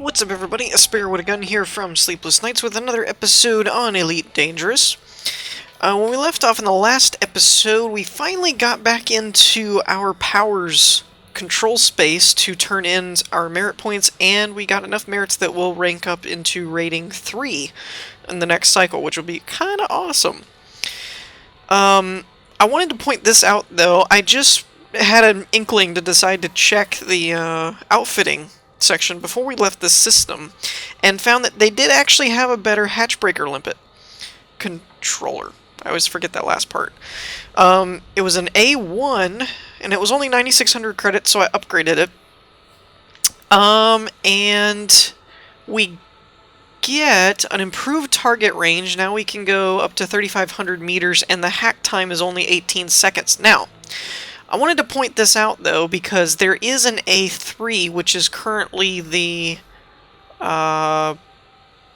What's up, everybody? A Spare with a Gun here from Sleepless Nights with another episode on Elite Dangerous. When we left off in the last episode, we finally got back into our powers control space to turn in our merit points, and we got enough merits that will rank up into rating 3 in the next cycle, which will be kind of awesome. I wanted to point this out, though. I just had an inkling to decide to check the outfitting section before we left the system, and found that they did actually have a better hatchbreaker limpet controller. I always forget that last part. It was an A1, and it was only 9,600 credits, so I upgraded it. And we get an improved target range. Now we can go up to 3,500 meters, and the hack time is only 18 seconds. Now, I wanted to point this out, though, because there is an A3, which is currently the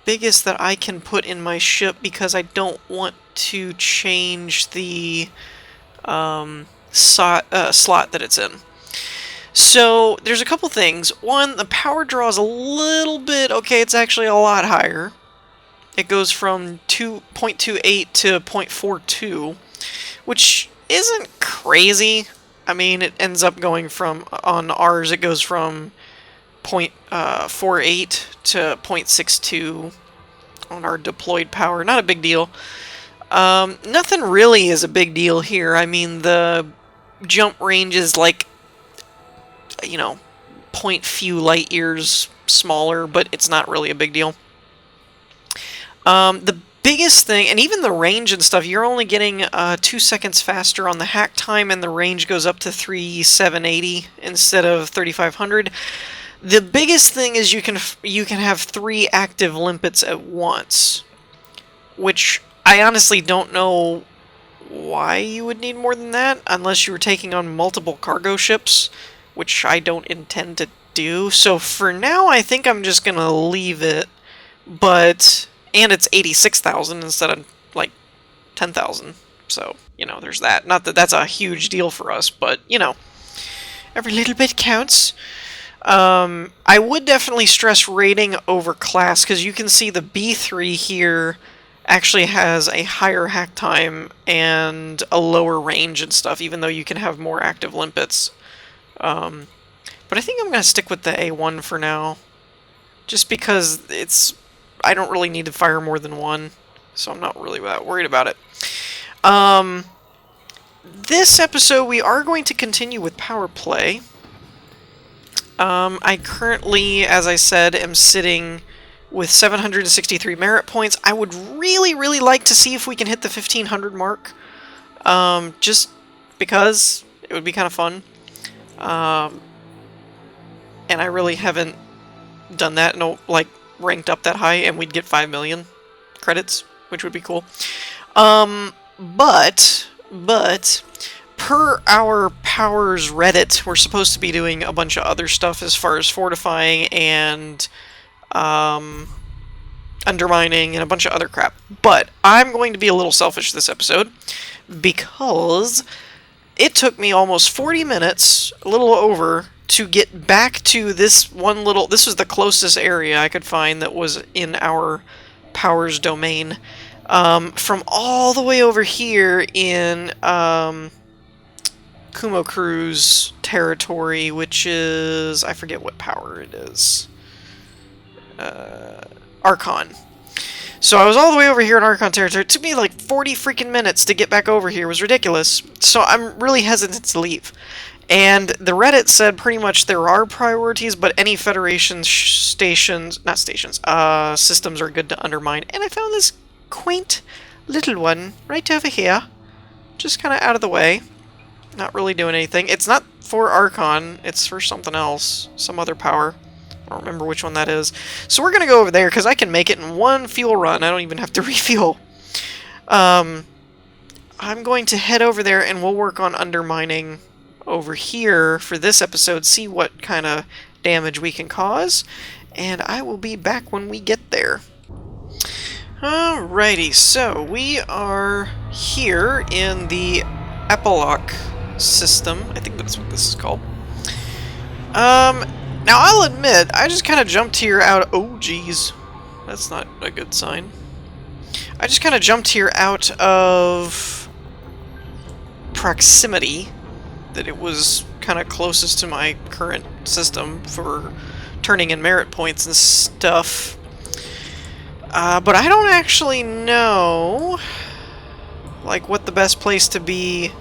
biggest that I can put in my ship, because I don't want to change the slot that it's in. So, there's a couple things. One, the power draw is a little bit... Okay, it's actually a lot higher. It goes from 0.28 to 0.42, which isn't crazy. I mean, it ends up going from, on ours, it goes from 0.48 to 0.62 on our deployed power. Not a big deal. Nothing really is a big deal here. I mean, the jump range is like, you know, point few light years smaller, but it's not really a big deal. The biggest thing, and even the range and stuff, you're only getting 2 seconds faster on the hack time, and the range goes up to 3,780 instead of 3,500. The biggest thing is you can have 3 active limpets at once, which I honestly don't know why you would need more than that, unless you were taking on multiple cargo ships, which I don't intend to do. So for now, I think I'm just gonna leave it, but... And it's 86,000 instead of, like, 10,000. So, you know, there's that. Not that that's a huge deal for us, but, you know, every little bit counts. I would definitely stress rating over class, because you can see the B3 here actually has a higher hack time and a lower range and stuff, even though you can have more active limpets. But I think I'm going to stick with the A1 for now, just because it's... I don't really need to fire more than one, so I'm not really that worried about it. This episode, we are going to continue with power play. I currently, as I said, am sitting with 763 merit points. I would really, really like to see if we can hit the 1,500 mark, just because it would be kind of fun. And I really haven't done that, like, ranked up that high, and we'd get 5 million credits, which would be cool. But per our powers Reddit, we're supposed to be doing a bunch of other stuff as far as fortifying and undermining and a bunch of other crap. But I'm going to be a little selfish this episode, because it took me almost 40 minutes, a little over, to get back to this one little... This was the closest area I could find that was in our powers domain. From all the way over here in Kumo Crew's territory, which is... I forget what power it is. Archon. So I was all the way over here in Archon territory. It took me like 40 freaking minutes to get back over here. It was ridiculous. So I'm really hesitant to leave. And the Reddit said pretty much there are priorities, but any Federation systems are good to undermine. And I found this quaint little one right over here, just kind of out of the way, not really doing anything. It's not for Archon, it's for something else, some other power. I don't remember which one that is. So we're going to go over there, because I can make it in one fuel run. I don't even have to refuel. I'm going to head over there, and we'll work on undermining over here for this episode, see what kind of damage we can cause, and I will be back when we get there. Alrighty, so we are here in the epilogue system. I think that's what this is called. Now, I'll admit, I just kind of jumped here out... Oh, geez. That's not a good sign. I just kind of jumped here out of proximity, that it was kind of closest to my current system for turning in merit points and stuff. But I don't actually know, like, what the best place to be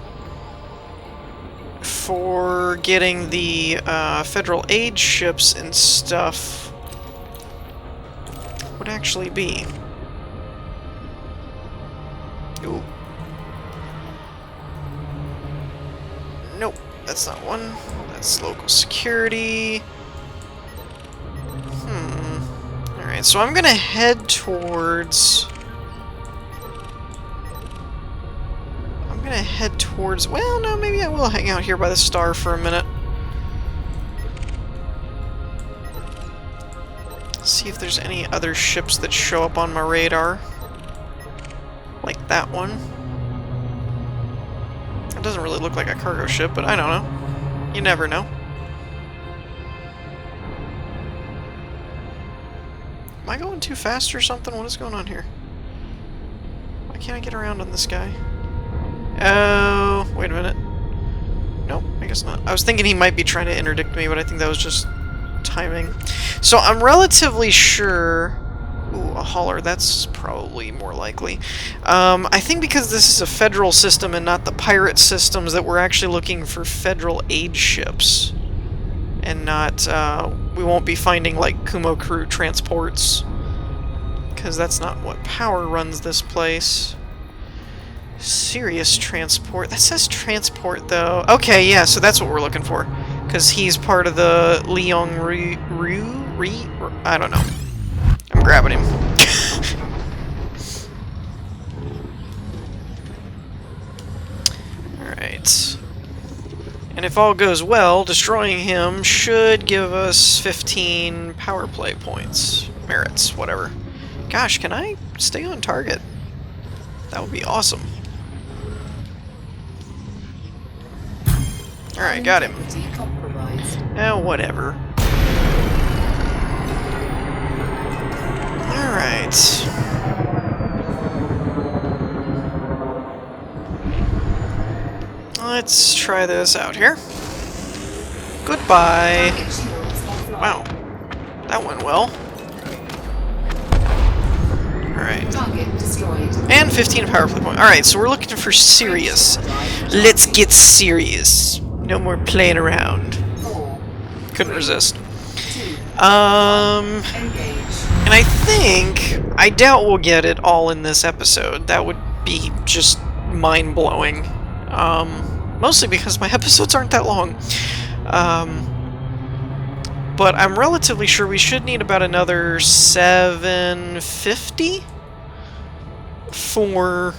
for getting the federal aid ships and stuff would actually be. Ooh. Nope, that's not one. That's local security. Alright, so I'm gonna head towards... Well, no, maybe I will hang out here by the star for a minute. See if there's any other ships that show up on my radar. Like that one. It doesn't really look like a cargo ship, but I don't know. You never know. Am I going too fast or something? What is going on here? Why can't I get around on this guy? Oh, wait a minute. Nope, I guess not. I was thinking he might be trying to interdict me, but I think that was just timing. So I'm relatively sure... Ooh, a hauler, that's probably more likely. I think because this is a federal system and not the pirate systems, that we're actually looking for federal aid ships. And not, we won't be finding, like, Kumo crew transports. Because that's not what power runs this place. Sirius transport. That says transport, though. Okay, yeah, so that's what we're looking for. Because he's part of the Liang I don't know. I'm grabbing him. Alright. And if all goes well, destroying him should give us 15 power play points. Merits, whatever. Gosh, can I stay on target? That would be awesome. Alright, got him. Oh, whatever. Alright. Let's try this out here. Goodbye. Wow. That went well. Alright. And 15 power play point. Alright, so we're looking for Sirius. Let's get serious. No more playing around. Couldn't resist. And I think... I doubt we'll get it all in this episode. That would be just mind-blowing. Mostly because my episodes aren't that long. But I'm relatively sure we should need about another 750 for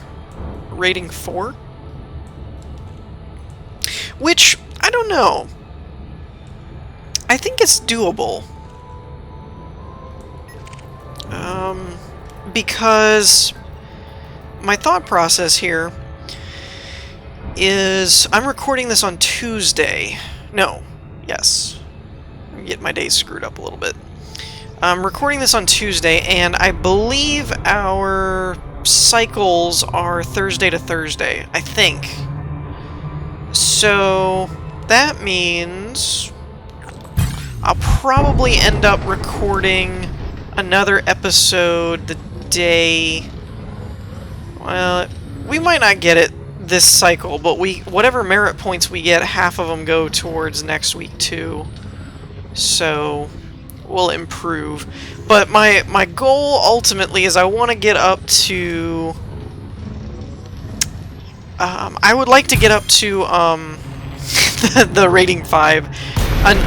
rating 4. Which, I don't know. I think it's doable. Because my thought process here is I'm recording this on Tuesday. No. Yes. I'm getting my days screwed up a little bit. I'm recording this on Tuesday, and I believe our cycles are Thursday to Thursday. I think. So that means I'll probably end up recording another episode the day... Well, we might not get it this cycle, but whatever merit points we get, half of them go towards next week too. So we'll improve. But my goal ultimately is I want to get up to... I would like to get up to the rating 5,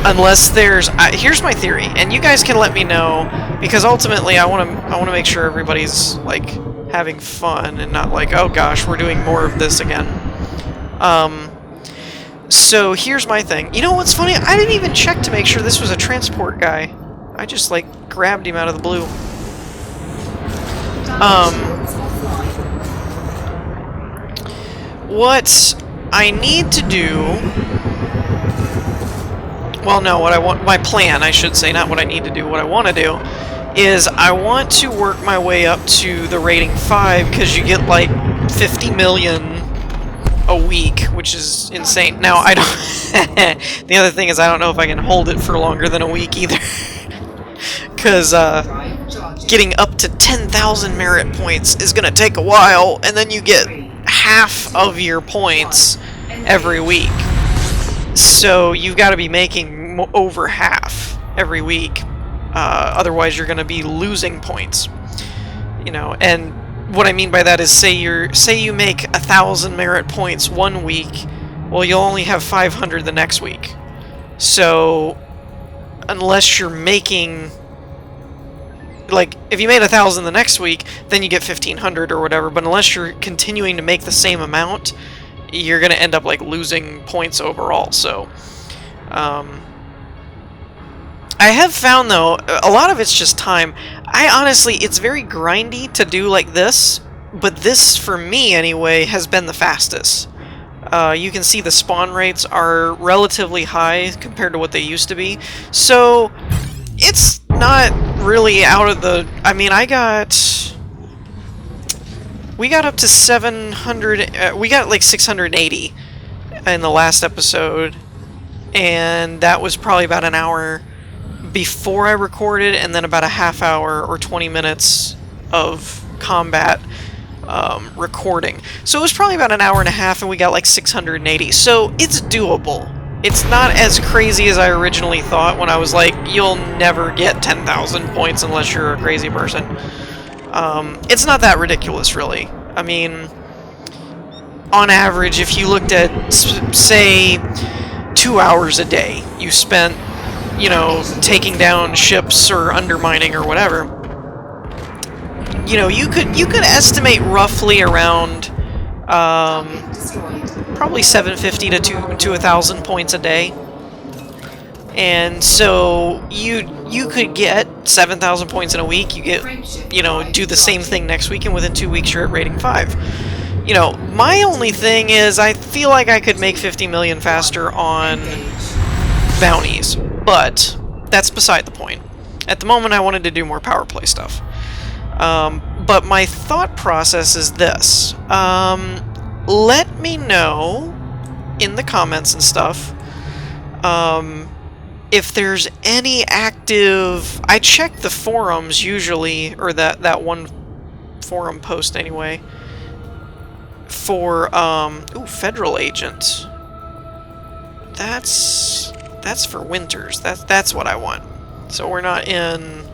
unless there's... here's my theory, and you guys can let me know, because ultimately I want to make sure everybody's like having fun and not like, oh gosh, we're doing more of this again. So here's my thing. You know what's funny? I didn't even check to make sure this was a transport guy. I just like grabbed him out of the blue. What I need to do... well, no, what I want, my plan, I should say, not what I need to do, what I want to do, is I want to work my way up to the rating 5, because you get, like, 50 million a week, which is insane. Now, I don't... the other thing is I don't know if I can hold it for longer than a week, either. Because, getting up to 10,000 merit points is going to take a while, and then you get half of your points every week. So you've got to be making over half every week, otherwise you're going to be losing points. You know, and what I mean by that is, say you make 1,000 merit points one week, well, you'll only have 500 the next week. So unless you're making, like, if you made 1,000 the next week, then you get 1,500 or whatever, but unless you're continuing to make the same amount, you're going to end up, like, losing points overall. So, I have found, though, a lot of it's just time. Honestly, it's very grindy to do like this, but this, for me anyway, has been the fastest. You can see the spawn rates are relatively high compared to what they used to be, so it's not really out of the... I mean, we got up to 700... we got like 680 in the last episode, and that was probably about an hour before I recorded, and then about a half hour or 20 minutes of combat recording. So it was probably about an hour and a half, and we got like 680. So it's doable. It's not as crazy as I originally thought when I was like, you'll never get 10,000 points unless you're a crazy person. It's not that ridiculous, really. I mean, on average, if you looked at, say, 2 hours a day you spent, you know, taking down ships or undermining or whatever, you know, you could estimate roughly around probably 750 to 1,000 points a day. And so you could get 7,000 points in a week. You get, you know, do the same thing next week, and within 2 weeks you're at rating 5. You know, my only thing is I feel like I could make 50 million faster on bounties, but that's beside the point. At the moment, I wanted to do more power play stuff. But my thought process is this. Let me know in the comments and stuff if there's any active... I check the forums usually, or that one forum post anyway, for ooh, federal agent. That's for winters. That's what I want. So we're not in...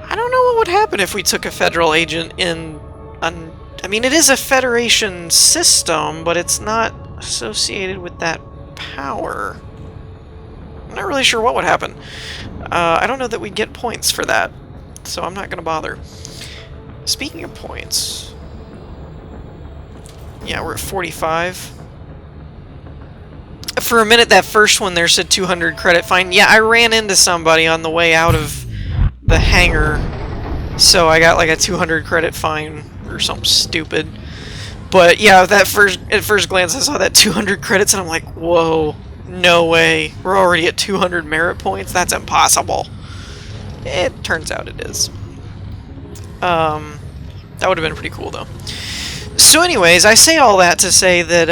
I don't know what would happen if we took a federal agent in... I mean, it is a Federation system, but it's not associated with that power. I'm not really sure what would happen. I don't know that we'd get points for that, so I'm not going to bother. Speaking of points... Yeah, we're at 45. For a minute, that first one there said 200 credit fine. Yeah, I ran into somebody on the way out of the hangar, so I got like a 200 credit fine or something stupid. But yeah, at first glance I saw that 200 credits and I'm like, whoa, no way. We're already at 200 merit points? That's impossible. It turns out it is. That would have been pretty cool though. So anyways, I say all that to say that,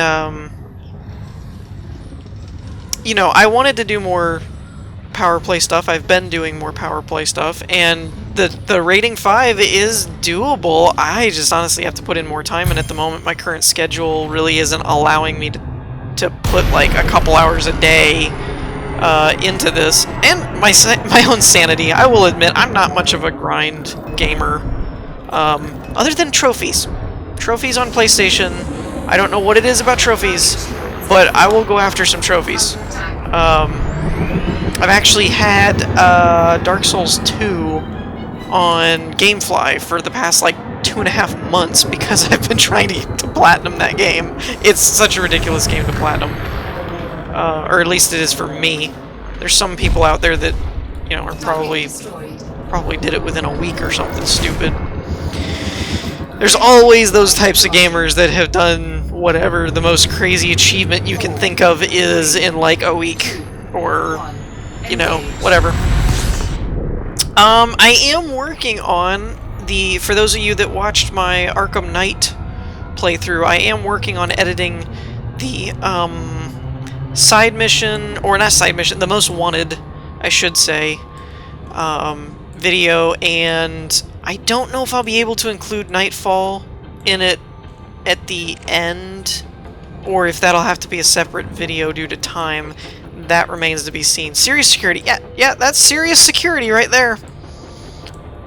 you know, I wanted to do more power play stuff. I've been doing more power play stuff, and the rating 5 is doable. I just honestly have to put in more time, and at the moment my current schedule really isn't allowing me to put like a couple hours a day into this. And my own sanity, I will admit, I'm not much of a grind gamer, other than trophies. Trophies on PlayStation, I don't know what it is about trophies, but I will go after some trophies. I've actually had Dark Souls 2 on Gamefly for the past like 2.5 months because I've been trying to get to platinum that game. It's such a ridiculous game to platinum, or at least it is for me. There's some people out there that, you know, are probably did it within a week or something stupid. There's always those types of gamers that have done whatever the most crazy achievement you can think of is in like a week. or, you know, whatever. I am working on the, for those of you that watched my Arkham Knight playthrough, I am working on editing the, side mission, or not side mission, the most wanted, I should say, video, and I don't know if I'll be able to include Nightfall in it at the end, or if that'll have to be a separate video due to time. That remains to be seen. Sirius security. Yeah, that's Sirius security right there.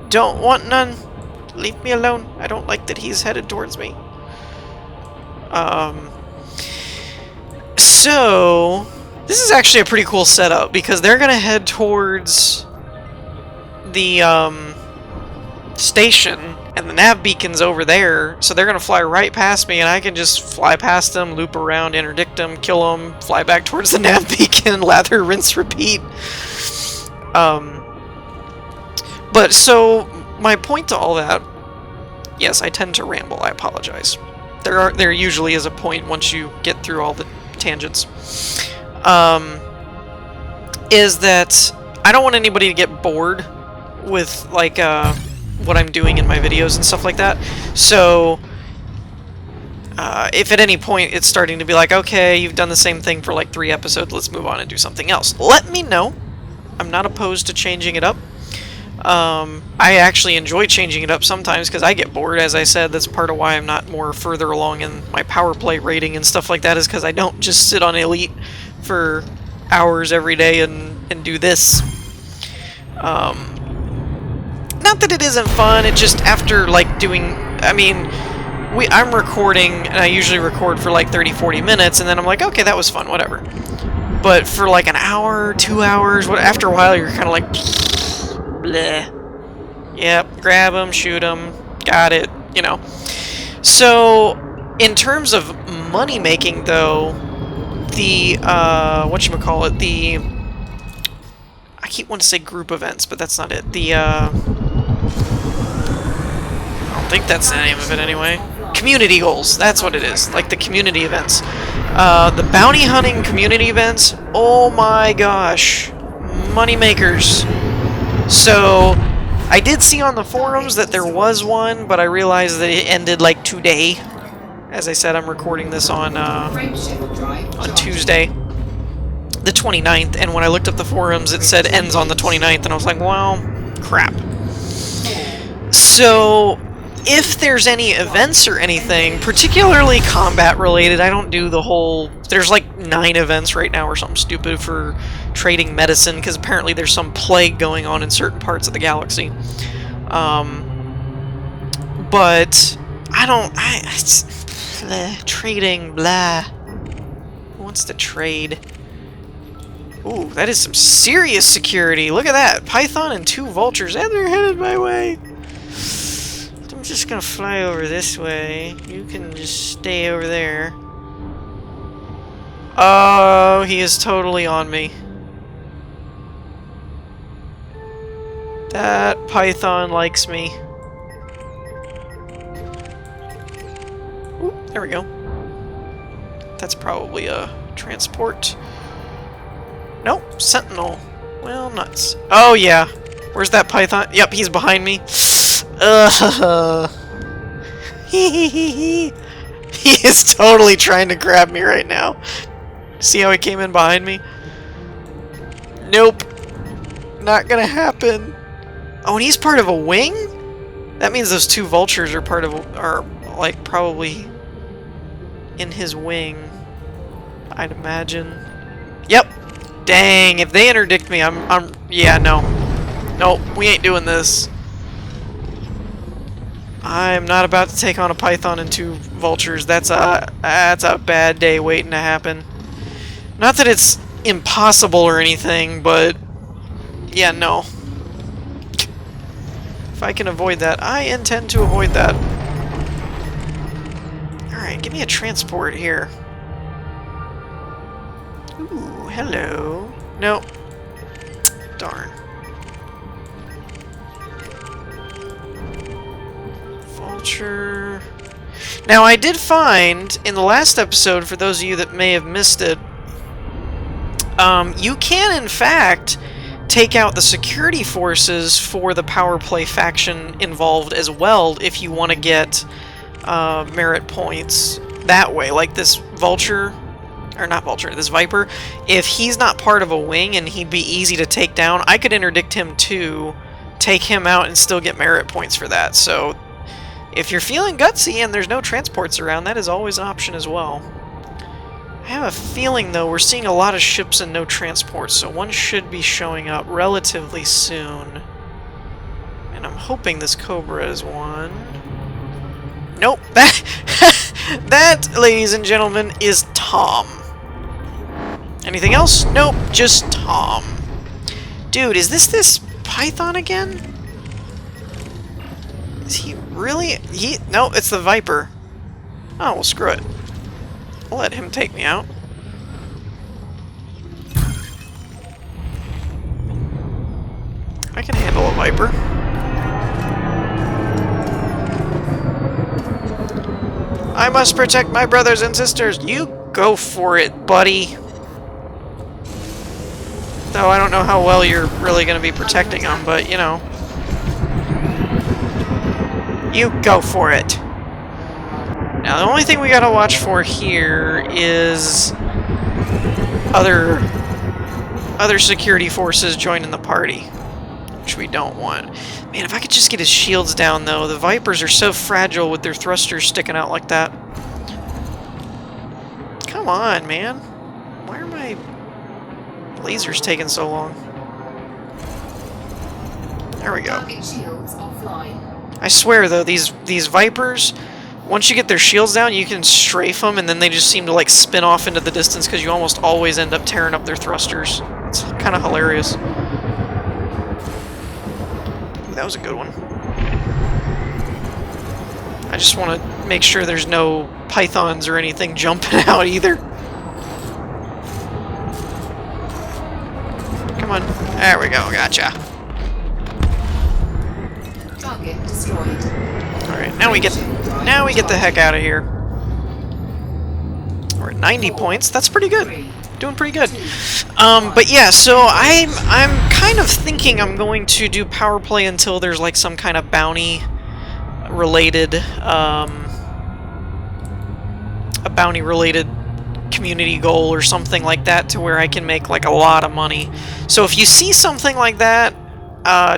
Don't want none. Leave me alone. I don't like that he's headed towards me. So, this is actually a pretty cool setup, because they're gonna head towards the, station, and the nav beacon's over there, so they're gonna fly right past me, and I can just fly past them, loop around, interdict them, kill them, fly back towards the nav beacon, lather, rinse, repeat. But, so, my point to all that, yes, I tend to ramble, I apologize. There usually is a point once you get through all the tangents. Is that I don't want anybody to get bored with, like, what I'm doing in my videos and stuff like that. So, if at any point it's starting to be like, okay, you've done the same thing for like 3 episodes, let's move on and do something else, let me know. I'm not opposed to changing it up. I actually enjoy changing it up sometimes because I get bored, as I said. That's part of why I'm not more further along in my power play rating and stuff like that, is because I don't just sit on Elite for hours every day and do this. Not that it isn't fun, it just after, like, doing, I mean, I'm recording, and I usually record for like 30-40 minutes, and then I'm like, okay, that was fun, whatever. But for like an hour, 2 hours, after a while, you're kind of like, bleh. Yep, grab them, shoot them, got it, you know. So, in terms of money making, though, the, whatchamacallit, the, I keep wanting to say group events, but that's not it. The, I don't think that's the name of it anyway. Community goals, that's what it is, like the community events. The bounty hunting community events, oh my gosh, money makers. So, I did see on the forums that there was one, but I realized that it ended like today. As I said, I'm recording this on Tuesday, the 29th, and when I looked up the forums, it said ends on the 29th, and I was like, well, crap. So, if there's any events or anything, particularly combat-related, I don't do the whole... There's like 9 events right now or something stupid for trading medicine, because apparently there's some plague going on in certain parts of the galaxy. But I don't... trading, blah. Who wants to trade? Ooh, that is some serious security. Look at that. Python and 2 vultures, and they're headed my way. I'm just gonna fly over this way. You can just stay over there. Oh, he is totally on me. That Python likes me. Ooh, there we go. That's probably a transport. Nope, Sentinel. Well, nuts. Oh, yeah. Where's that Python? Yep, he's behind me. He is totally trying to grab me right now. See how he came in behind me? Nope. Not gonna happen. Oh, and he's part of a wing? That means those 2 vultures are part of like probably in his wing, I'd imagine. Yep. Dang, if they interdict me, yeah, no. Nope, we ain't doing this. I'm not about to take on a Python and 2 vultures. That's a bad day waiting to happen. Not that it's impossible or anything, but yeah, no. If I can avoid that, I intend to avoid that. Alright, give me a transport here. Ooh, hello. Nope. Darn. Vulture. Now, I did find, in the last episode, for those of you that may have missed it, You can, in fact, take out the security forces for the power play faction involved as well if you want to get merit points that way. Like this Vulture, or not Vulture, this Viper, if he's not part of a wing and he'd be easy to take down, I could interdict him too, take him out, and still get merit points for that. So if you're feeling gutsy and there's no transports around, that is always an option as well. I have a feeling, though, we're seeing a lot of ships and no transports, so one should be showing up relatively soon. And I'm hoping this Cobra is one. Nope, that, ladies and gentlemen, is Tom. Anything else? Nope, just Tom. Dude, is this Python again? Is he really? No, it's the Viper. Oh, well, screw it. I'll let him take me out. I can handle a Viper. I must protect my brothers and sisters. You go for it, buddy. Though I don't know how well you're really going to be protecting them, but, you know. You go for it. Now, the only thing we gotta watch for here is other security forces joining the party, which we don't want. Man, if I could just get his shields down, though. The Vipers are so fragile with their thrusters sticking out like that. Come on, man. Why are my lasers taking so long? There we go. I swear, though, these Vipers, once you get their shields down, you can strafe them, and then they just seem to, like, spin off into the distance because you almost always end up tearing up their thrusters. It's kind of hilarious. Ooh, that was a good one. I just want to make sure there's no pythons or anything jumping out either. Come on. There we go. Gotcha. Target destroyed. Alright, now we get the heck out of here. We're at 90 points. That's pretty good. Doing pretty good. But yeah, so I'm kind of thinking I'm going to do power play until there's like some kind of bounty related a bounty related community goal or something like that, to where I can make like a lot of money. So if you see something like that,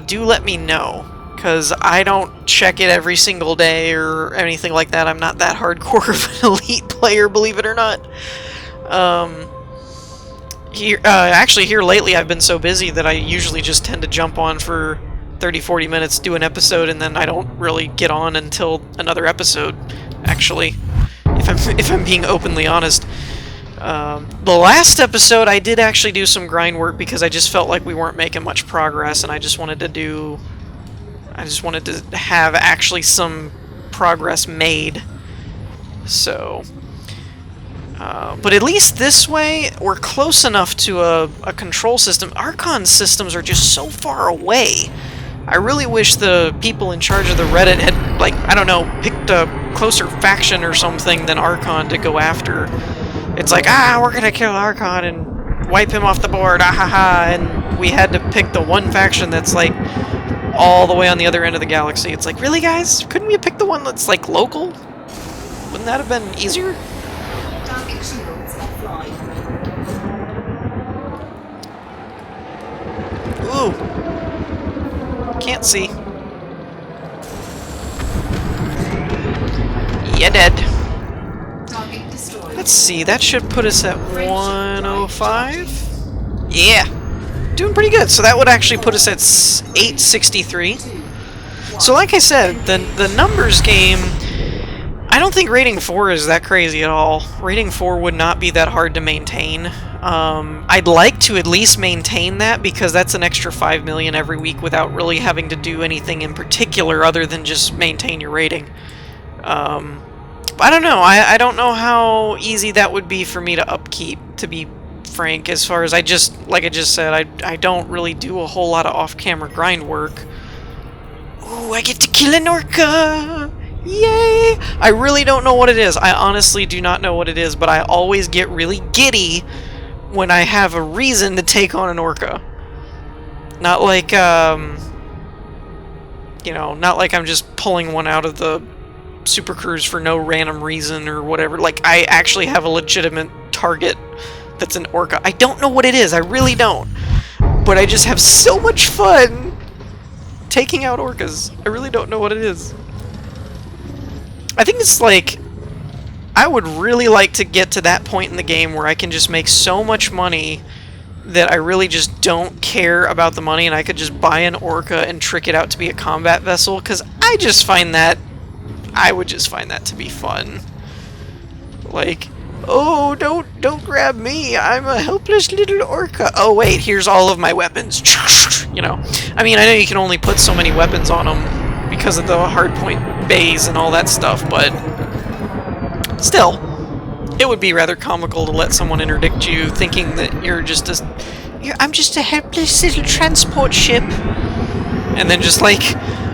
do let me know, because I don't check it every single day or anything like that. I'm not that hardcore of an elite player, believe it or not. Actually, here lately I've been so busy that I usually just tend to jump on for 30-40 minutes, do an episode, and then I don't really get on until another episode, actually, if I'm being openly honest. The last episode I did actually do some grind work because I just felt like we weren't making much progress, and I just wanted to have actually some progress made. So, but at least this way, we're close enough to a control system. Archon systems are just so far away. I really wish the people in charge of the Reddit had, like, I don't know, picked a closer faction or something than Archon to go after. It's like, we're gonna kill Archon and wipe him off the board, and we had to pick the one faction that's, like, all the way on the other end of the galaxy. It's like, really, guys? Couldn't we pick the one that's, like, local? Wouldn't that have been easier? Target shields offline. Ooh. Can't see. Yeah, dead. Target destroyed. Let's see, that should put us at 105? Yeah. Doing pretty good. So that would actually put us at 863. So like I said, the numbers game, I don't think rating 4 is that crazy at all. Rating 4 would not be that hard to maintain. I'd like to at least maintain that, because that's an extra 5 million every week without really having to do anything in particular other than just maintain your rating. I don't know. I don't know how easy that would be for me to upkeep, to be frank, as far as like I just said, I don't really do a whole lot of off-camera grind work. Ooh, I get to kill an orca! Yay! I really don't know what it is. I honestly do not know what it is, but I always get really giddy when I have a reason to take on an orca. Not like, you know, not like I'm just pulling one out of the Super Cruise for no random reason or whatever. Like, I actually have a legitimate target that's an orca. I don't know what it is, I really don't. But I just have so much fun taking out orcas. I really don't know what it is. I think it's like, I would really like to get to that point in the game where I can just make so much money that I really just don't care about the money and I could just buy an orca and trick it out to be a combat vessel, because I just find that, I would just find that to be fun. Like, oh, don't grab me, I'm a helpless little orca. Oh wait, here's all of my weapons. You know, I mean, I know you can only put so many weapons on them because of the hardpoint bays and all that stuff, but still, it would be rather comical to let someone interdict you thinking that you're just I'm just a helpless little transport ship, and then just like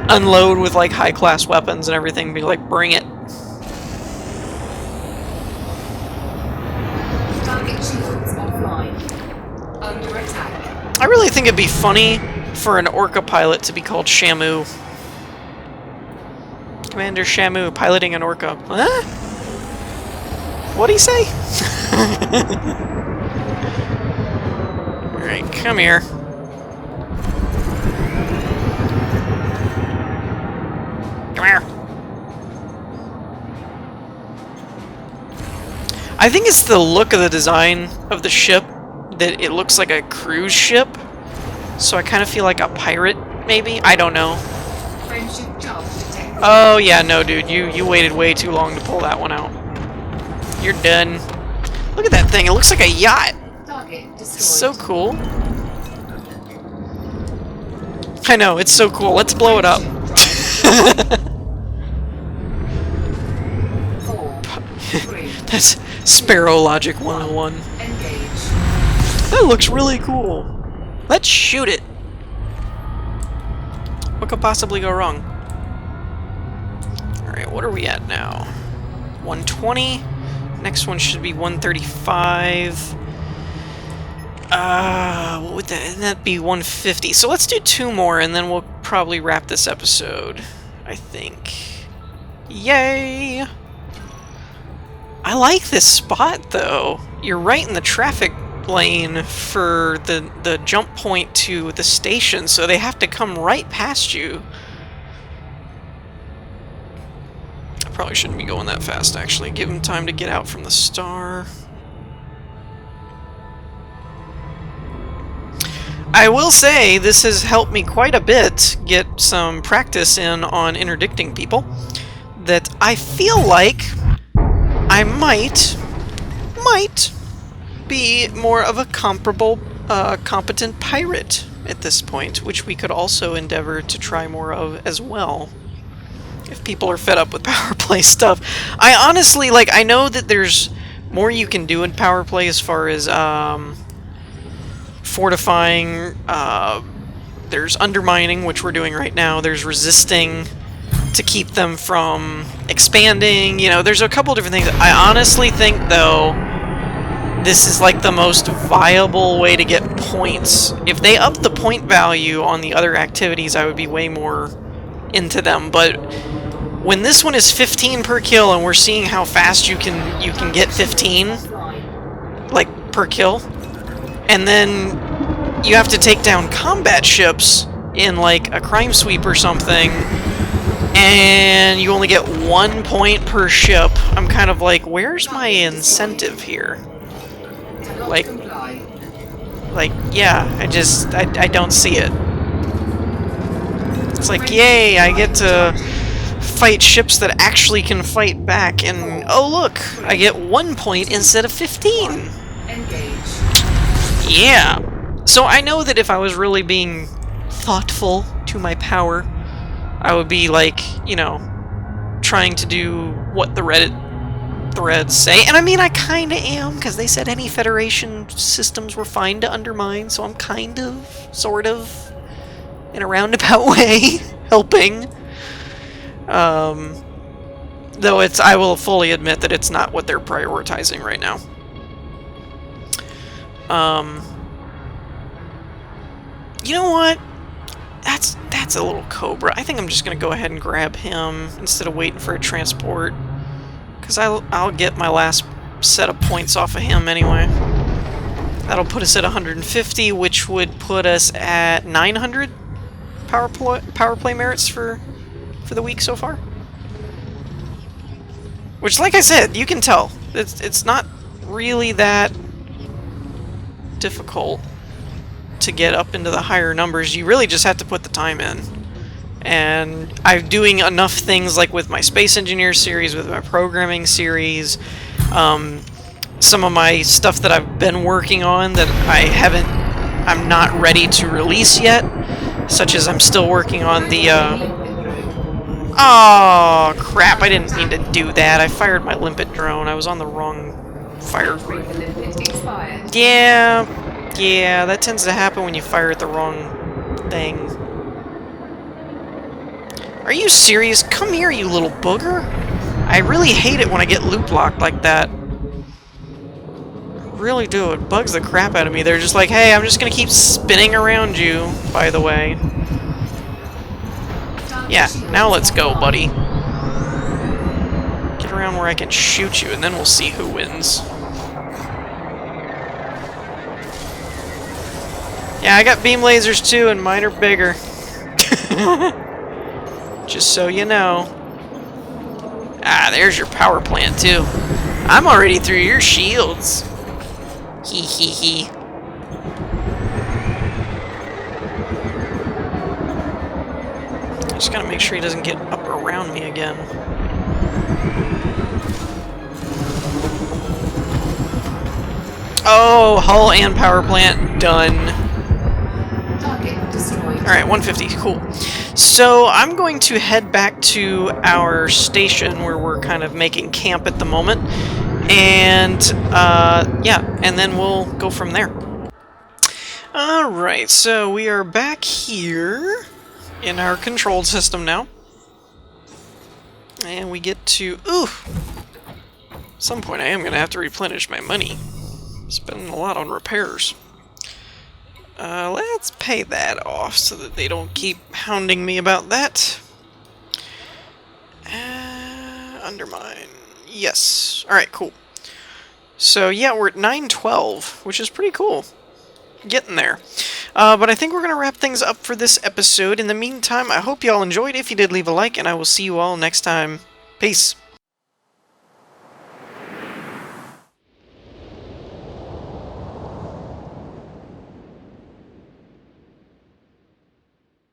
unload with like high-class weapons and everything and be like, bring it. Target shields offline. Under attack. I really think it'd be funny for an orca pilot to be called Shamu. Commander Shamu piloting an orca. Huh? What'd he say? Alright, come here. Come here. I think it's the look of the design of the ship that it looks like a cruise ship. So I kind of feel like a pirate, maybe? I don't know. Friendship job detected. Oh yeah, no dude, you waited way too long to pull that one out. You're done. Look at that thing, it looks like a yacht. Target destroyed. It's so cool. I know, it's so cool. Let's blow it up. 4, 3, That's Sparrow Logic 101. engage. That looks really cool. Let's shoot it. What could possibly go wrong? Alright, what are we at now? 120. Next one should be 135. What would that'd be 150. So let's do 2 more and then we'll probably wrap this episode, I think. Yay! I like this spot though. You're right in the traffic lane for the jump point to the station, so they have to come right past you. I probably shouldn't be going that fast, actually. Give them time to get out from the star. I will say, this has helped me quite a bit get some practice in on interdicting people, that I feel like I might be more of a competent pirate at this point, which we could also endeavor to try more of as well. If people are fed up with power play stuff. I honestly, like, I know that there's more you can do in power play as far as, fortifying, there's undermining, which we're doing right now, there's resisting to keep them from expanding, you know, there's a couple different things. I honestly think, though, this is like the most viable way to get points. If they up the point value on the other activities, I would be way more into them, but when this one is 15 per kill and we're seeing how fast you can get 15 like per kill, and then you have to take down combat ships in like a crime sweep or something, and you only get 1 point per ship, I'm kind of like, where's my incentive here? Like, yeah, I don't see it. It's like, yay, I get to fight ships that actually can fight back, and oh look, I get 1 point instead of 15. Engage. Yeah. So I know that if I was really being thoughtful to my power, I would be like, you know, trying to do what the Reddit threads say. And I mean, I kinda am, because they said any Federation systems were fine to undermine, so I'm kind of, sort of, in a roundabout way, helping. Though I will fully admit that it's not what they're prioritizing right now. You know what? That's a little Cobra. I think I'm just gonna go ahead and grab him instead of waiting for a transport, because I'll get my last set of points off of him anyway. That'll put us at 150, which would put us at 900 power play merits for the week so far. Which, like I said, you can tell it's not really that difficult to get up into the higher numbers. You really just have to put the time in. And I'm doing enough things like with my Space Engineer series, with my programming series, some of my stuff that I've been working on that I'm not ready to release yet, such as I'm still working on the, oh, crap, I didn't mean to do that. I fired my limpet drone. I was on the wrong fire group. Yeah, that tends to happen when you fire at the wrong thing. Are you serious? Come here, you little booger. I really hate it when I get loop locked like that. I really do. It bugs the crap out of me. They're just like, hey, I'm just gonna keep spinning around you, by the way. Yeah, now let's go, buddy. Get around where I can shoot you, and then we'll see who wins. Yeah, I got beam lasers too, and mine are bigger. Just so you know. Ah, there's your power plant too. I'm already through your shields. Hee hee hee. Just gotta make sure he doesn't get up around me again. Oh, hull and power plant done. Alright, 150, cool. So I'm going to head back to our station where we're kind of making camp at the moment. And, yeah, and then we'll go from there. Alright, so we are back here in our control system now. And we get to... Ooh! At some point I am going to have to replenish my money. Spending a lot on repairs. Let's pay that off so that they don't keep hounding me about that. Undermine. Yes. Alright, cool. So, yeah, we're at 912, which is pretty cool. Getting there. But I think we're going to wrap things up for this episode. In the meantime, I hope you all enjoyed. If you did, leave a like, and I will see you all next time. Peace.